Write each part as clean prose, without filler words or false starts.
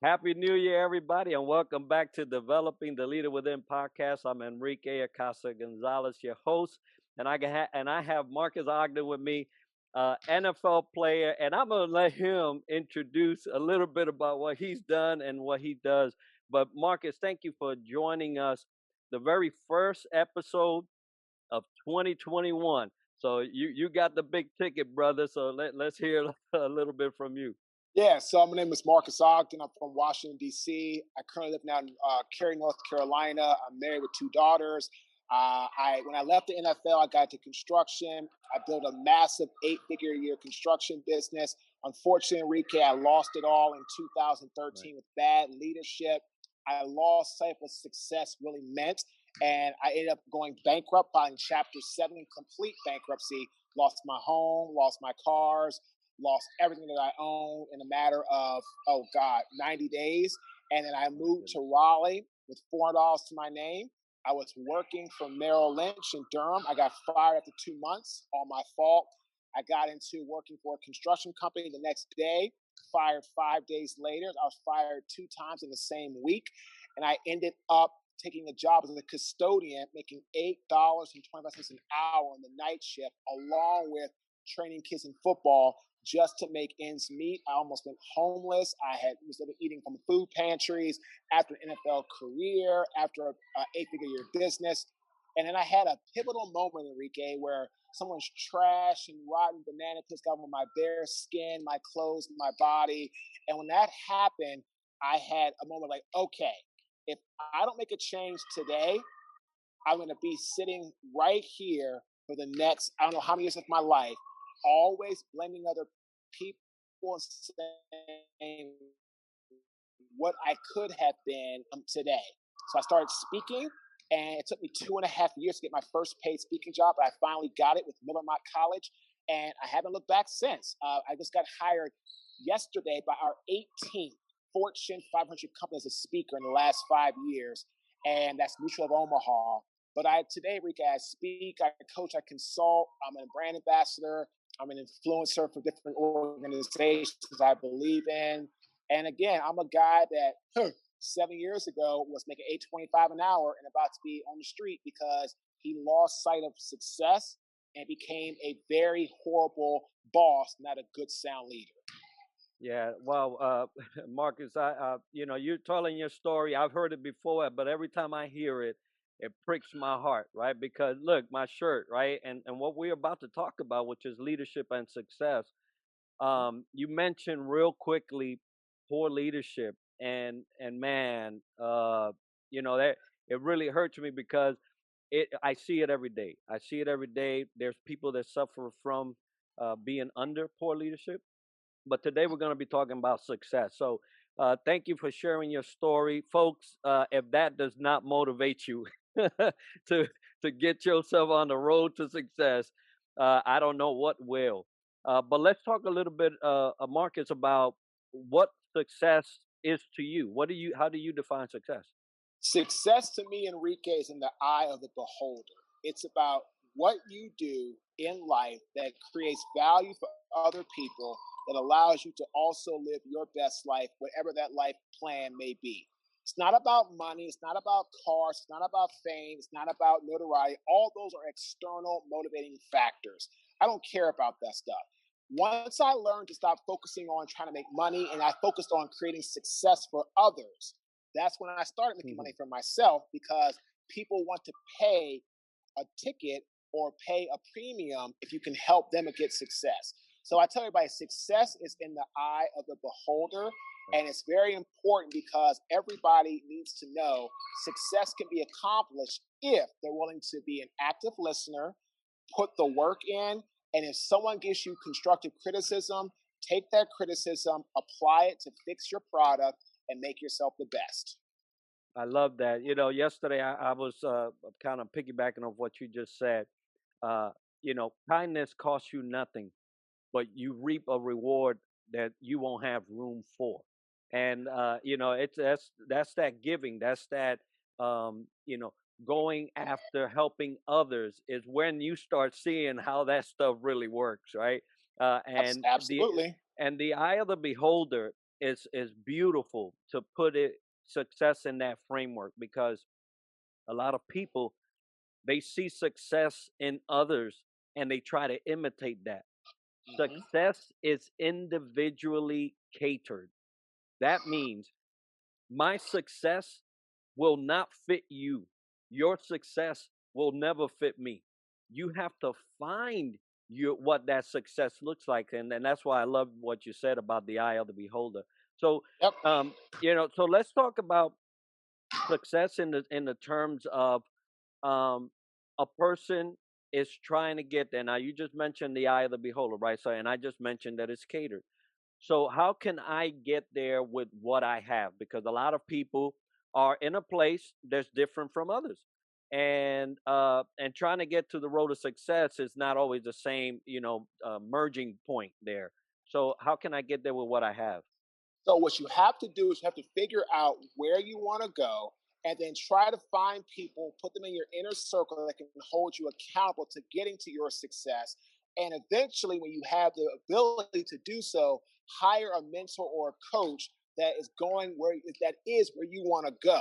Happy New Year, everybody, and welcome back to Developing the Leader Within podcast. I'm Enrique Acasa Gonzalez, your host, and I have Marques Ogden with me, NFL player, and I'm gonna let him introduce a little bit about what he's done and what he does. But Marcus, thank you for joining us, the very first episode of 2021. So you got the big ticket, brother. So let's hear a little bit from you. Yeah, so my name is Marques Ogden. I'm from Washington, D.C. I currently live now in Cary, North Carolina. I'm married with two daughters. When I left the NFL, I got into construction. I built a massive 8-figure a year construction business. Unfortunately, Enrique, I lost it all in Right. 2013 with bad leadership. I lost sight of what success really meant, and I ended up going bankrupt, filing Chapter 7, complete bankruptcy. Lost my home, lost my cars, lost everything that I own in a matter of, oh God, 90 days. And then I My moved to goodness. Raleigh with $400 to my name. I was working for Merrill Lynch in Durham. I got fired after 2 months, all my fault. I got into working for a construction company the next day, fired 5 days later. I was fired 2 times in the same week. And I ended up taking a job as a custodian, making $8.25 an hour on the night shift, along with training kids in football just to make ends meet. I almost went homeless. Was eating from food pantries after an NFL career, after an 8-figure year business. And then I had a pivotal moment, Enrique, where someone's trash and rotten banana peels got on my bare skin, my clothes, my body. And when that happened, I had a moment like, okay, if I don't make a change today, I'm going to be sitting right here for the next, I don't know how many years of my life, always blaming other people and saying what I could have been today. So I started speaking, and it took me 2.5 years to get my first paid speaking job, but I finally got it with Miller Mock College, and I haven't looked back since. I just got hired yesterday by our 18th Fortune 500 company as a speaker in the last 5 years, and that's Mutual of Omaha. But today, Rika, I speak, I coach, I consult. I'm a brand ambassador. I'm an influencer for different organizations I believe in. And again, I'm a guy that 7 years ago was making $8.25 an hour and about to be on the street because he lost sight of success and became a very horrible boss, not a good sound leader. Yeah, well, Marcus, you're telling your story. I've heard it before, but every time I hear it, it pricks my heart, right? Because look, my shirt, right, and what we're about to talk about, which is leadership and success. You mentioned real quickly poor leadership, and man, that it really hurts me because I see it every day. I see it every day. There's people that suffer from being under poor leadership, but today we're going to be talking about success. So, thank you for sharing your story, folks. If that does not motivate you to get yourself on the road to success, I don't know what will. But let's talk a little bit, Marcus, about what success is to you. How do you define success? Success to me, Enrique, is in the eye of the beholder. It's about what you do in life that creates value for other people, that allows you to also live your best life, whatever that life plan may be. It's not about money. It's not about cars. It's not about fame. It's not about notoriety. All those are external motivating factors. I don't care about that stuff. Once I learned to stop focusing on trying to make money and I focused on creating success for others, that's when I started making Mhm. money for myself because people want to pay a ticket or pay a premium if you can help them get success. So I tell everybody, success is in the eye of the beholder. Right. And it's very important because everybody needs to know success can be accomplished if they're willing to be an active listener, put the work in, and if someone gives you constructive criticism, take that criticism, apply it to fix your product, and make yourself the best. I love that. Yesterday I was kind of piggybacking on what you just said. Uh, kindness costs you nothing, but you reap a reward that you won't have room for. And it's that's that giving. That's that going after helping others is when you start seeing how that stuff really works, right? Uh, and the Absolutely. and the eye of the beholder. it's beautiful to put it success in that framework because a lot of people they see success in others and they try to imitate that. Hmm. Success is individually catered. That means my success will not fit you. Your success will never fit me. You have to find your what that success looks like, and that's why I love what you said about the eye of the beholder. So, Yep. so let's talk about success in the terms of um, a person is trying to get there. Now, you just mentioned the eye of the beholder, right? So, and I just mentioned that it's catered. So how can I get there with what I have? Because a lot of people are in a place that's different from others. And trying to get to the road of success is not always the same, merging point there. So how can I get there with what I have? So what you have to do is you have to figure out where you want to go and then try to find people, put them in your inner circle that can hold you accountable to getting to your success. And eventually, when you have the ability to do so, hire a mentor or a coach that is where you want to go.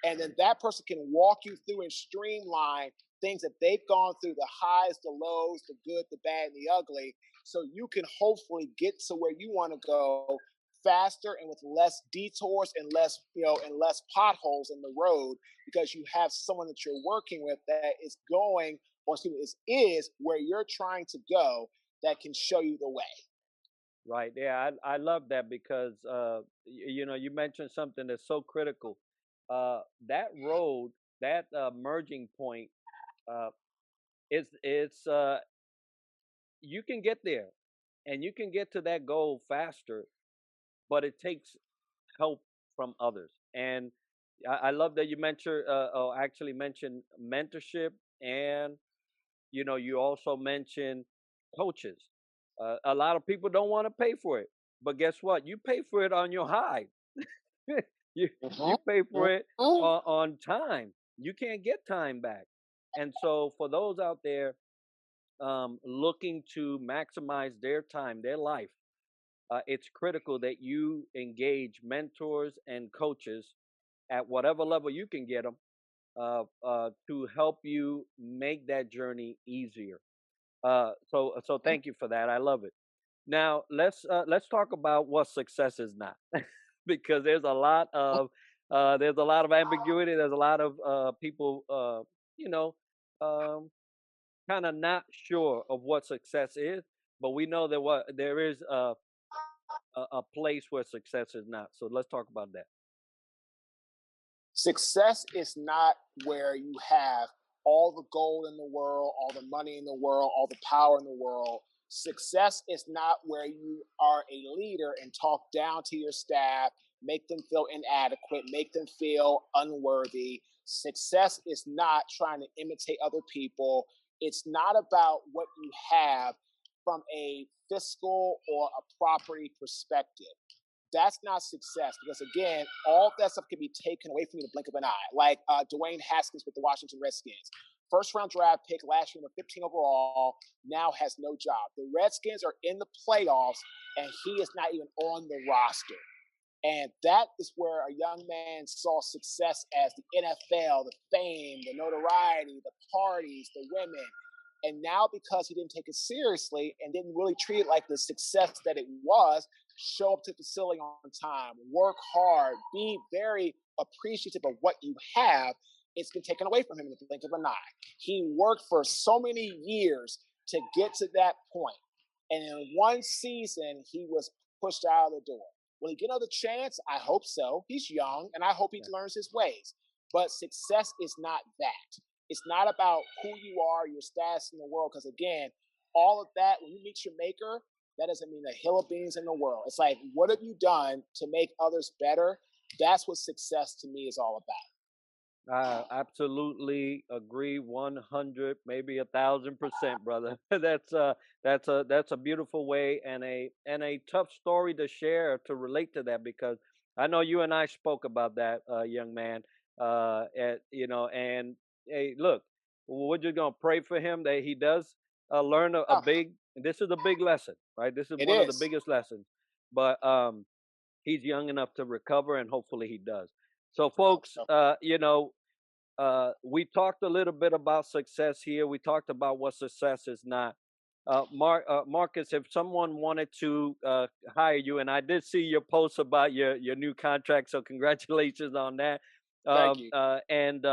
And then Right. that person can walk you through and streamline things that they've gone through, the highs, the lows, the good, the bad, and the ugly, so you can hopefully get to where you want to go faster and with less detours and less potholes in the road, because you have someone that you're working with that is going, or excuse me, is where you're trying to go, that can show you the way. Right. Yeah, I love that because you mentioned something that's so critical. That road, that merging point, uh, it's you can get there and you can get to that goal faster, but it takes help from others. And I love that you mentioned, or actually mentioned mentorship, and you also mentioned coaches. A lot of people don't want to pay for it, but guess what? You pay for it on your high. you you Mhm, pay for it mhm. on time. You can't get time back. And so for those out there looking to maximize their time, their life, it's critical that you engage mentors and coaches at whatever level you can get them to help you make that journey easier. So thank you for that. I love it. Now let's talk about what success is not, because there's a lot of ambiguity. There's a lot of people you know um, kind of not sure of what success is, but we know that what there is a place where success is not. So let's talk about that. Success is not where you have all the gold in the world, all the money in the world, all the power in the world. Success is not where you are a leader and talk down to your staff, make them feel inadequate, make them feel unworthy. Success is not trying to imitate other people. It's not about what you have from a fiscal or a property perspective. That's not success, because again, all that stuff can be taken away from you in the blink of an eye. Like Dwayne Haskins with the Washington Redskins, first round draft pick last year, number 15 overall, now has no job. The Redskins are in the playoffs, and he is not even on the roster. And that is where a young man saw success as the NFL, the fame, the notoriety, the parties, the women. And now, because he didn't take it seriously and didn't really treat it like the success that it was, show up to the facility on time, work hard, be very appreciative of what you have, it's been taken away from him in the blink of an eye. He worked for so many years to get to that point. And in one season, he was pushed out of the door. Will he get another chance? I hope so. He's young, and I hope he Yeah. learns his ways. But success is not that. It's not about who you are, your status in the world. Because again, all of that, when you meet your maker, that doesn't mean a hill of beans in the world. It's like, what have you done to make others better? That's what success to me is all about. I absolutely agree 100, maybe 1,000%, brother. That's a beautiful way and a tough story to share to relate to that because I know you and I spoke about that, young man. And hey, look, we're just gonna pray for him that he does learn a Oh, big. This is a big lesson, right? This is it one of the is. biggest lessons. But he's young enough to recover, and hopefully he does. So, I hope folks, so. we talked a little bit about success here. We talked about what success is not. Marcus, if someone wanted to hire you, and I did see your post about your new contract, so congratulations on that. Thank you. And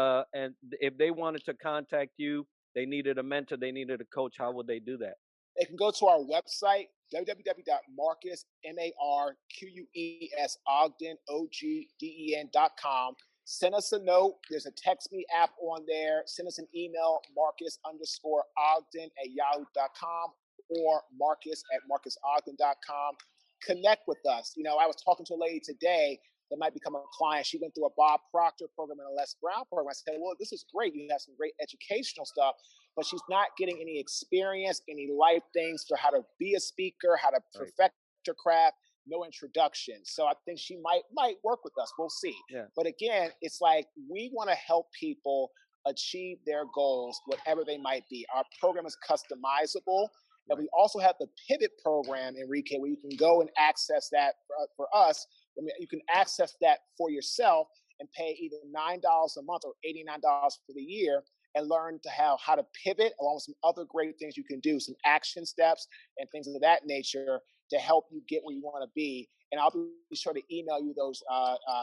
if they wanted to contact you, they needed a mentor, they needed a coach. How would they do that? They can go to our website, www.marcus, M-A-R-Q-U-E-S, Ogden, O-G-D-E-N.com. Send us a note. There's a text me app on there. Send us an email, Marcus underscore Ogden at yahoo.com or Marcus at marcusogden.com. Connect with us. I was talking to a lady today that might become a client. She went through a Bob Proctor program and a Les Brown program. I said, well, this is great. You have some great educational stuff, but she's not getting any experience, any life things for how to be a speaker, how to Right. perfect her craft, no introduction. So I think she might work with us. We'll see. Yeah. But again, it's like we want to help people achieve their goals, whatever they might be. Our program is customizable. And Right. we also have the pivot program, Enrique, where you can go and access that for us. I mean, you can access that for yourself and pay either $9 a month or $89 for the year and learn to how to pivot along with some other great things you can do, some action steps and things of that nature to help you get where you want to be. And I'll be sure to email you those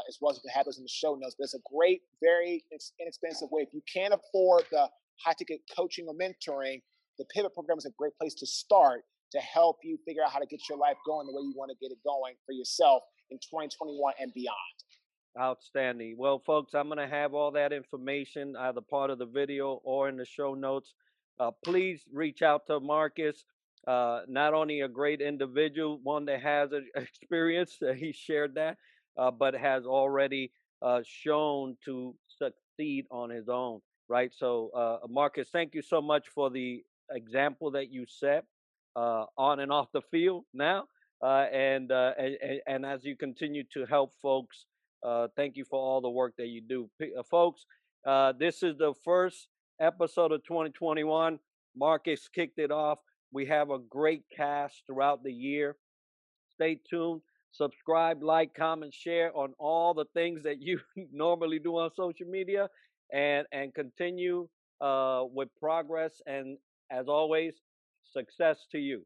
as well as you can have those in the show notes. But it's a great, very inexpensive way. If you can't afford the high ticket coaching or mentoring, the pivot program is a great place to start to help you figure out how to get your life going the way you want to get it going for yourself in 2021 and beyond. Outstanding. Well, folks, I'm going to have all that information either part of the video or in the show notes. Please reach out to Marcus. Not only a great individual, one that has experience, he shared that, but has already shown to succeed on his own, right? So, Marcus, thank you so much for the example that you set on and off the field now. And as you continue to help folks, thank you for all the work that you do. Folks, this is the first episode of 2021. Marcus kicked it off. We have a great cast throughout the year. Stay tuned. Subscribe, like, comment, share on all the things that you normally do on social media, and continue with progress. And as always, success to you.